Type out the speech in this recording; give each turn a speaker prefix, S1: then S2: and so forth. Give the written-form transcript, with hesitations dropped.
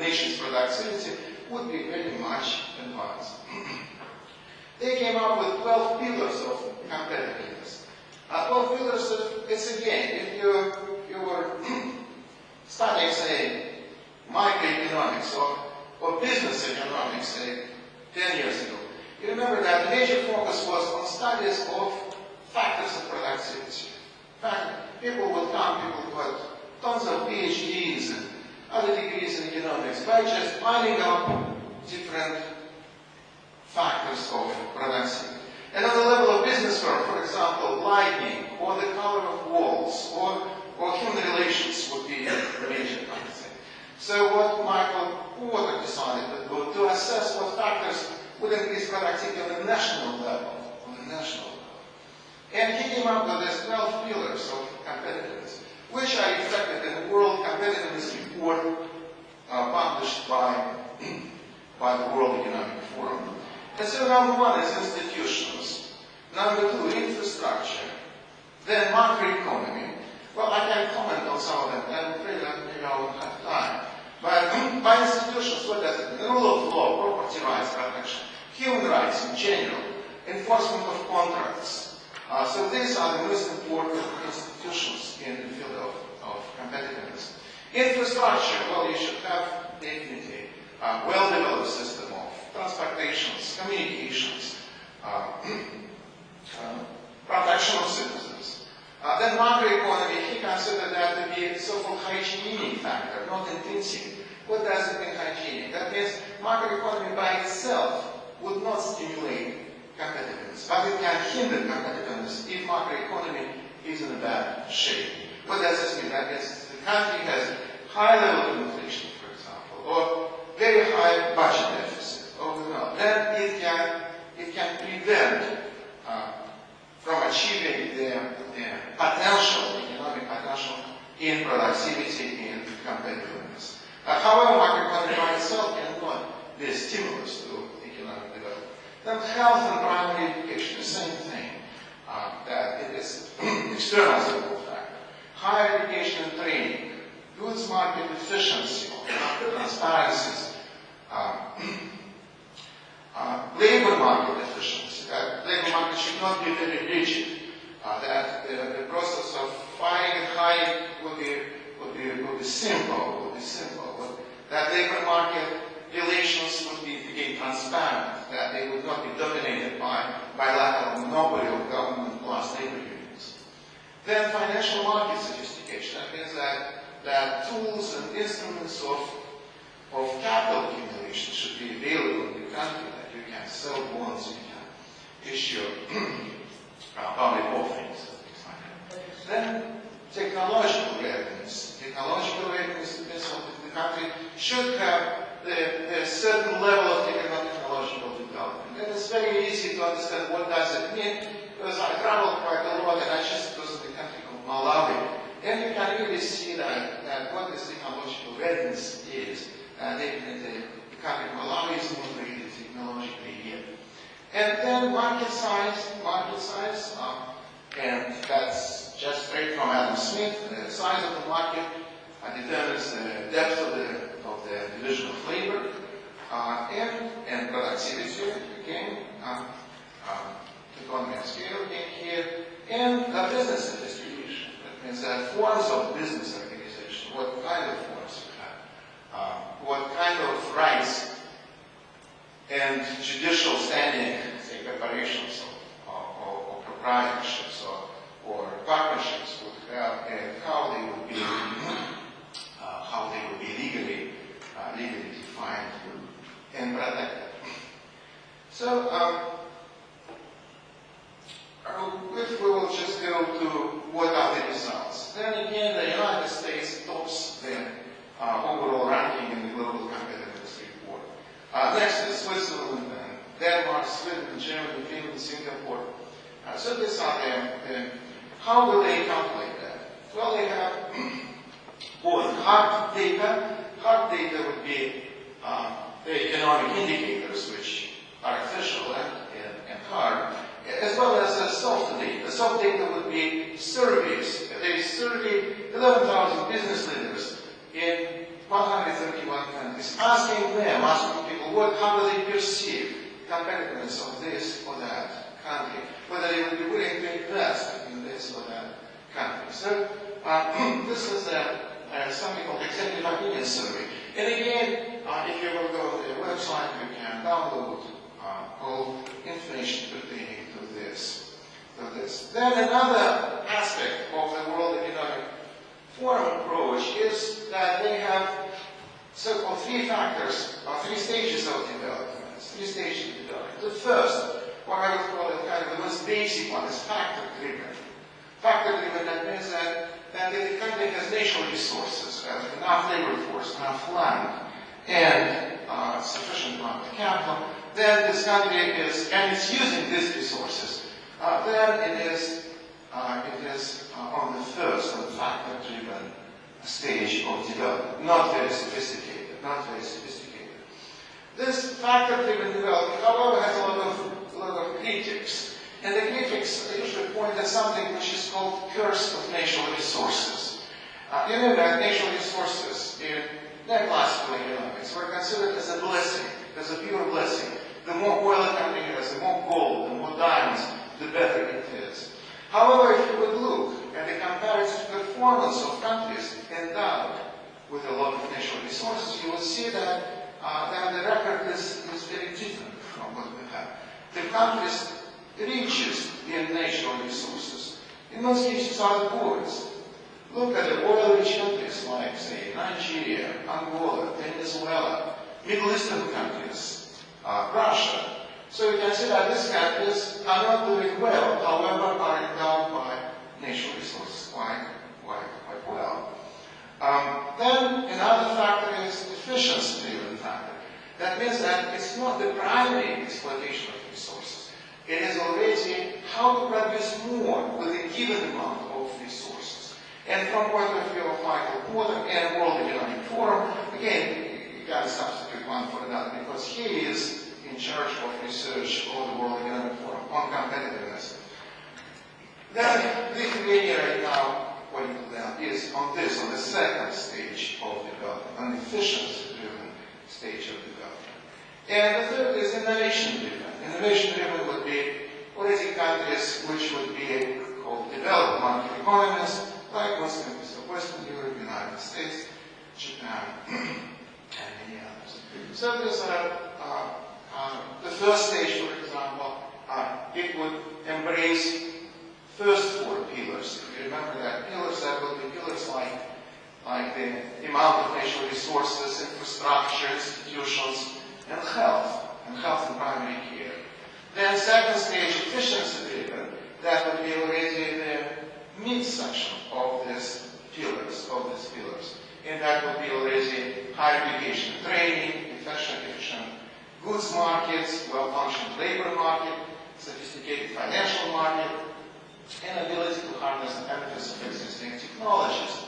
S1: nation's productivity would be very much advanced. They came up with 12 pillars of competitiveness. 12 pillars of, it's again, if you were studying, say, microeconomics or business economics, say, 10 years ago, you remember that the major focus was on studies of factors of productivity. In fact, people would come, people who had tons of PhDs and other degrees in economics, by just finding out different factors of productivity. And on the level of business firm, for example, lighting, or the color of walls, or human relations would be the major kind of thing. So what Michael Porter decided to assess what factors would increase productivity on the national level. And he came up with these 12 pillars of competitiveness, which are reflected in the World Competitiveness Report published by the World Economic Forum. And so number one is institutions, number two, infrastructure, then macroeconomy. Well, I can comment on some of them, I'm afraid that maybe I won't have time. But by institutions, what does it mean? The rule of law, property rights protection, human rights in general, enforcement of contracts. So these are the most important institutions in the field of competitiveness. Infrastructure, well, you should have definitely a well-developed system of transportations, communications, protection of citizens. Then macroeconomy, he considered that to be a so-called hygienic factor, not intrinsic. What does it mean hygienic? That means macroeconomy by itself would not stimulate competitiveness, but it can hinder competitiveness if macroeconomy is in a bad shape. What does this mean? That means the country has high level of inflation, for example, or very high budget deficit, then it can prevent from achieving the potential, economic potential in productivity and competitiveness. However, macroeconomy by itself cannot be a stimulus to economic development. Then health and primary education, the same thing, that it is external support factor. Higher education and training, goods market efficiency, transparencies, labor market efficiency. That labor market should not be very rigid. That the process of firing and hiring would be simple. That labor market relations would be again transparent. That they would not be dominated by bilateral monopoly of government plus labor unions. Then financial market sophistication. That means that tools and instruments of capital accumulation should be available in the country. That you can sell bonds, you can issue public offerings and things like that. Then technological readiness. Technological readiness means that the country should have a certain level of technological development. And it's very easy to understand what does it mean, because I traveled quite a lot and I just was in a country called Malawi. And you can really see that what this technological readiness is. Definitely the country of Malawi is not really technologically yet. And then market size, and that's just straight from Adam Smith. The size of the market determines the depth of the division of labor and productivity, again, economy of scale again here, and business distribution. That means that forms of business organization, what kind of forms you have, what kind of rights and judicial standing, say, corporations or proprietorships or partnerships would have, and how they would be legally defined and protected. So, if we will just go to what are the results, then again the United States tops the overall ranking in the Global Competitiveness Report. Next is Switzerland, Denmark, Sweden, Germany, Finland, Singapore. So these are how do they calculate that? Well, they have both hard data. Hard data would be the economic indicators, which are official and hard, as well as soft data. Soft data would be surveys. They surveyed 11,000 business leaders in 131 countries asking them, asking people, how do they perceive competitiveness of this or that country, whether they would be willing to invest in this or that country. So this is something called Executive Opinion Survey. And again, if you will go to their website, you can download all information pertaining to this. Then another aspect of the World Economic Forum approach is that they have so-called three factors, or three stages of development. The first, what I would call it kind of the most basic one, is factor-driven. Factor-driven, that means that the country has natural resources, enough labor force, enough land, and sufficient amount of capital. Then this country is, and it's using these resources. Then it is on the first, on the factor-driven stage of development. Not very sophisticated. This factor-driven development, however, has a lot of critics. And the critics usually point at something which is called curse of natural resources. You know that natural resources in neoclassical economics were considered as a blessing, as a pure blessing. The more oil a country has, the more gold, the more diamonds, the better it is. However, if you would look at the comparative performance of countries endowed with a lot of natural resources, you will see that the record is very different from what we have. The countries richest in natural resources, in most cases, are the poorest. Look at the oil-rich countries like, say, Nigeria, Angola, Venezuela, Middle Eastern countries, Russia. So you can see that these countries are not doing well, however, are endowed by natural resources quite well. Then another factor is efficiency-driven factor. That means that it's not the primary exploitation of resources. It is already how to produce more with a given amount of resources. And from point of view of Michael Porter and World Economic Forum, again, you can't substitute one for another because he is in charge of research of the World Economic Forum on competitiveness. Then Lithuania right now, according to them, is on the second stage of development, an efficiency-driven stage of development. And the third is innovation-driven. Innovation-driven would be already countries which would be called developed market economies, like most countries of Western Europe, United States, Japan, and many others. So these are the first stage, for example, it would embrace first four pillars. If you remember that pillars, that would be pillars like the amount of natural resources, infrastructure, institutions, and health and primary care. Then second stage, efficiency-driven, that would be already the mid-section of these pillars. And that would be already higher education and training, efficient goods markets, well-functioning labor market, sophisticated financial market, and ability to harness the benefits of existing technologies.